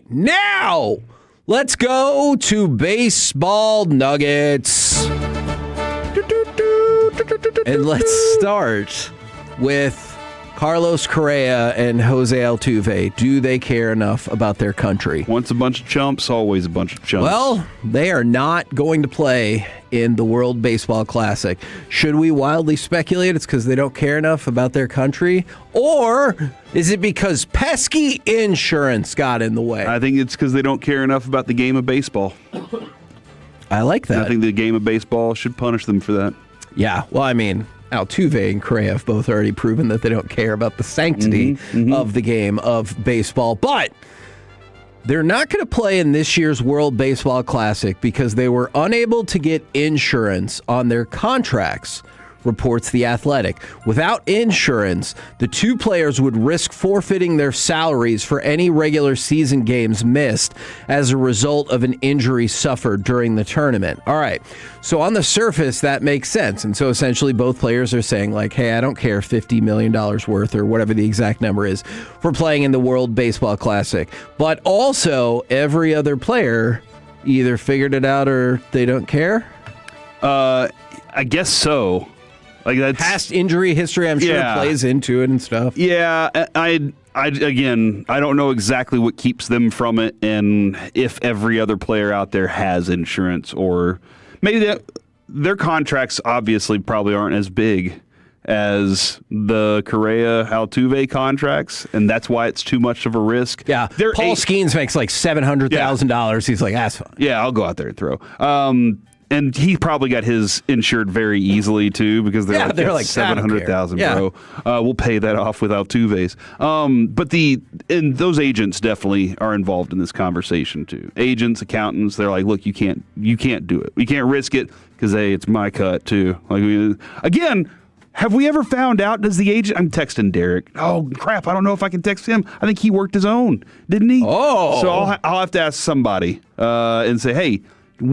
Now, let's go to baseball nuggets. And let's start with Carlos Correa and Jose Altuve. Do they care enough about their country? Once a bunch of chumps, always a bunch of chumps. Well, they are not going to play in the World Baseball Classic. Should we wildly speculate it's because they don't care enough about their country? Or is it because pesky insurance got in the way? I think it's because they don't care enough about the game of baseball. I like that. I think the game of baseball should punish them for that. Yeah, well, I mean, Altuve and Correa have both already proven that they don't care about the sanctity of the game of baseball. But they're not going to play in this year's World Baseball Classic because they were unable to get insurance on their contracts, reports The Athletic. Without insurance, the two players would risk forfeiting their salaries for any regular season games missed as a result of an injury suffered during the tournament. All right, so on the surface, that makes sense. And so essentially both players are saying, like, hey, I don't care $50 million worth or whatever the exact number is for playing in the World Baseball Classic. But also, every other player either figured it out or they don't care? I guess so. Like that's past injury history, I'm sure plays into it and stuff. Yeah, I don't know exactly what keeps them from it, and if every other player out there has insurance, or maybe their contracts obviously probably aren't as big as the Correa Altuve contracts, and that's why it's too much of a risk. Yeah, Paul Skeens makes like $700,000. He's like, that's fine. Yeah, I'll go out there and throw. And he probably got his insured very easily too, because they're like $700,000, bro. We'll pay that off with Altuve's. But those agents definitely are involved in this conversation too. Agents, accountants, they're like, look, you can't do it. We can't risk it because it's my cut too. Again. Have we ever found out, does the agent... I'm texting Derek. Oh, crap, I don't know if I can text him. I think he worked his own, didn't he? Oh. So I'll have to ask somebody and say, hey...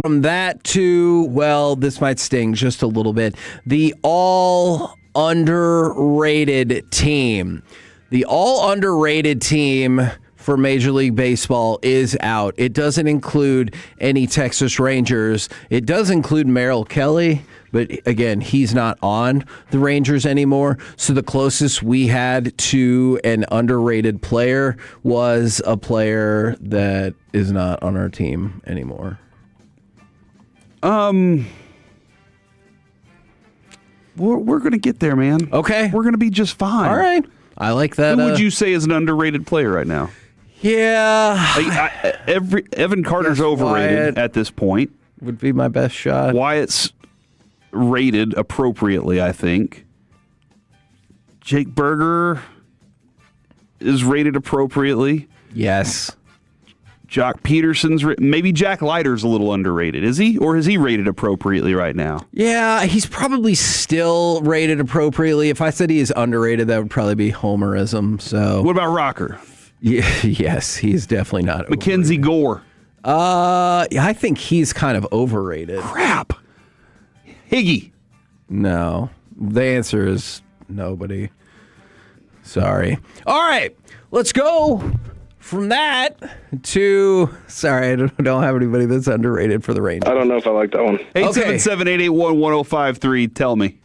From that to, well, this might sting just a little bit, the all-underrated team. The all-underrated team for Major League Baseball is out. It doesn't include any Texas Rangers. It does include Merrill Kelly, but again, he's not on the Rangers anymore. So the closest we had to an underrated player was a player that is not on our team anymore. We're going to get there, man. Okay. We're going to be just fine. All right. I like that. Who would you say is an underrated player right now? Yeah. Evan Carter's overrated Wyatt at this point. Would be my best shot. Wyatt's rated appropriately, I think. Jake Berger is rated appropriately. Yes. Jock Peterson's, maybe Jack Leiter's a little underrated. Is he? Or is he rated appropriately right now? Yeah, he's probably still rated appropriately. If I said he is underrated, that would probably be homerism. So, what about Rocker? Yeah, yes, he's definitely not Mackenzie overrated. Gore. I think he's kind of overrated. Crap. Higgy. No. The answer is nobody. Sorry. All right, let's go from that to, sorry, I don't have anybody that's underrated for the Rangers. I don't know if I like that one. 877-881-1053. Tell me.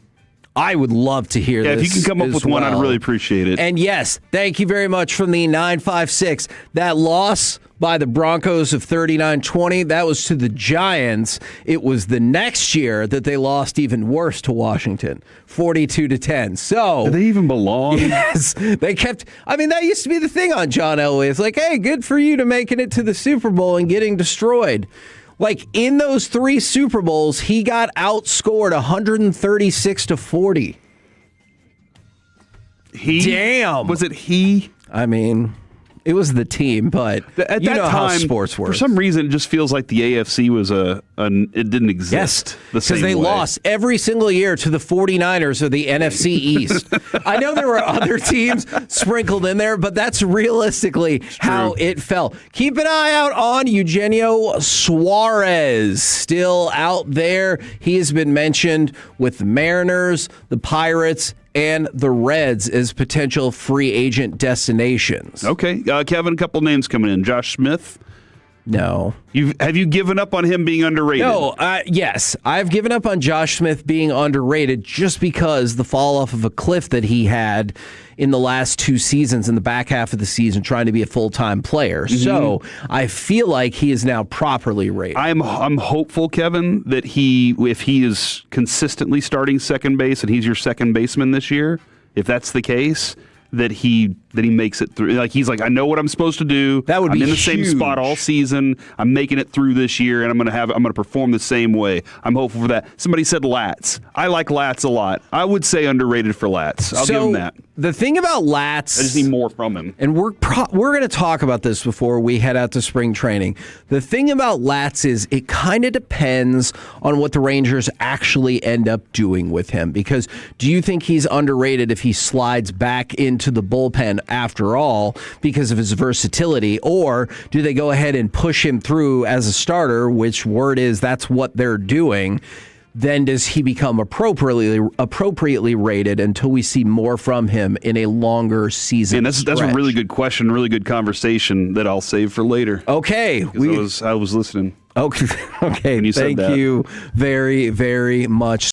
I would love to hear this. Yeah, if you can come up with one, I'd really appreciate it. And yes, thank you very much from the 956. That loss by the Broncos of 39-20, that was to the Giants. It was the next year that they lost even worse to Washington, 42-10. So, do they even belong? Yes. They kept, I mean, that used to be the thing on John Elway. It's like, hey, good for you to making it to the Super Bowl and getting destroyed. Like, in those 3 Super Bowls, he got outscored 136-40. Damn. Was it he? I mean, it was the team, but at you that know time, how sports work. For some reason, it just feels like the AFC was it didn't exist. Yes, because they lost every single year to the 49ers or the NFC East. I know there were other teams sprinkled in there, but that's realistically how it fell. Keep an eye out on Eugenio Suarez, still out there. He has been mentioned with the Mariners, the Pirates, and the Reds as potential free agent destinations. Okay. Kevin, a couple names coming in. Josh Smith. No. Have you given up on him being underrated? No, yes. I've given up on Josh Smith being underrated just because the fall off of a cliff that he had in the last 2 seasons, in the back half of the season, trying to be a full-time player. Mm-hmm. So I feel like he is now properly rated. I'm hopeful, Kevin, that if he is consistently starting second base and he's your second baseman this year, if that's the case, that he makes it through. Like, he's like, I know what I'm supposed to do. That would be I'm in the huge. same spot all season. I'm making it through this year, and I'm gonna perform the same way. I'm hopeful for that. Somebody said Latz. I like Latz a lot. I would say underrated for Latz. I'll give him that. The thing about Latz, I just need more from him. And we're going to talk about this before we head out to spring training. The thing about Latz is it kind of depends on what the Rangers actually end up doing with him. Because do you think he's underrated if he slides back into the bullpen after all because of his versatility, or do they go ahead and push him through as a starter, which word is that's what they're doing? Then does he become appropriately rated until we see more from him in a longer season? And that's a really good question, really good conversation that I'll save for later. Okay, I was listening. Okay, thank you very, very much.